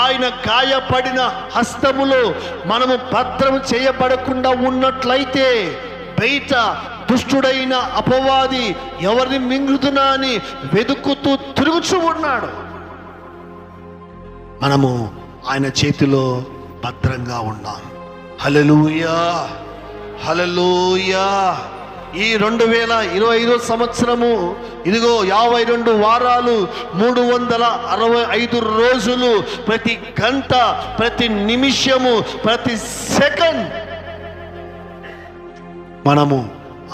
ఆయన గాయపడిన హస్తములో మనము భద్రం చేయబడకుండా ఉన్నట్లయితే బయట దుష్టుడైన అపవాది ఎవరిని మింగుతున్నా అని వెతుకుతూ తిరుగుచూ ఉన్నాడు. మనము ఆయన చేతిలో భద్రంగా ఉన్నాం. హల్లెలూయా, హల్లెలూయా. ఈ 2025 సంవత్సరము ఇదిగో 52 వారాలు, 365 రోజులు, ప్రతి గంట, ప్రతి నిమిషము, ప్రతి సెకండ్ మనము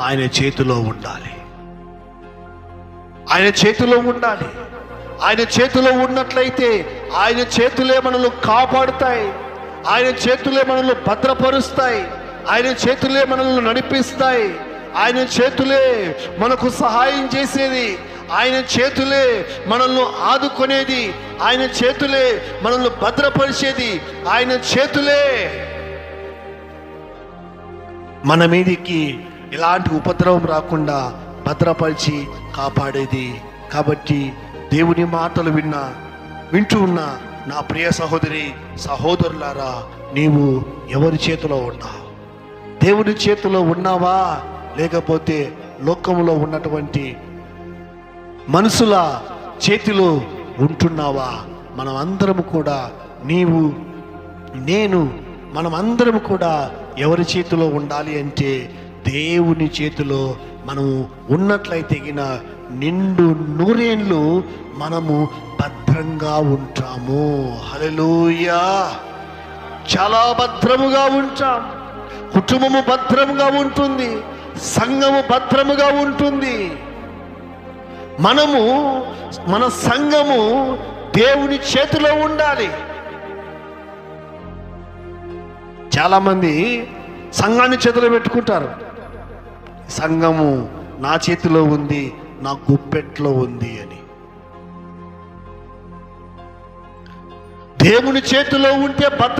ఆయన చేతిలో ఉండాలి. ఆయన చేతిలో ఉండాలి. ఆయన చేతిలో ఉన్నట్లయితే ఆయన చేతులే మనల్ని కాపాడుతాయి. ఆయన చేతులే మనల్ని భద్రపరుస్తాయి. ఆయన చేతులే మనల్ని నడిపిస్తాయి. ఆయన చేతులే మనకు సహాయం చేసేది. ఆయన చేతులే మనల్ని ఆదుకునేది. ఆయన చేతులే మనల్ని భద్రపరిచేది. ఆయన చేతులే మన మీదికి ఎలాంటి ఉపద్రవం రాకుండా భద్రపరిచి కాపాడేది. కాబట్టి దేవుని మాటలు వింటూ ఉన్న నా ప్రియ సహోదరి సహోదరులారా, నీవు ఎవరి చేతిలో ఉన్నావు? దేవుని చేతిలో ఉన్నావా, లేకపోతే లోకంలో ఉన్నటువంటి మనుషుల చేతిలో ఉంటున్నావా? మనం అందరం కూడా, నీవు నేను, మనం అందరం కూడా ఎవరి చేతిలో ఉండాలి అంటే దేవుని చేతిలో మనము ఉన్నట్లయితే నిండు నూరేళ్ళు మనము భద్రంగా ఉంటాము. హల్లెలూయా. చాలా భద్రముగా ఉంటాం. కుటుంబము భద్రముగా ఉంటుంది. సంఘము భద్రముగా ఉంటుంది. మన సంఘము దేవుని చేతిలో ఉండాలి. చాలా మంది సంఘాన్ని చేతిలో పెట్టుకుంటారు. సంఘము నా చేతిలో ఉంది, నా గుప్పెట్లో ఉంది అని. దేవుని చేతిలో ఉంటే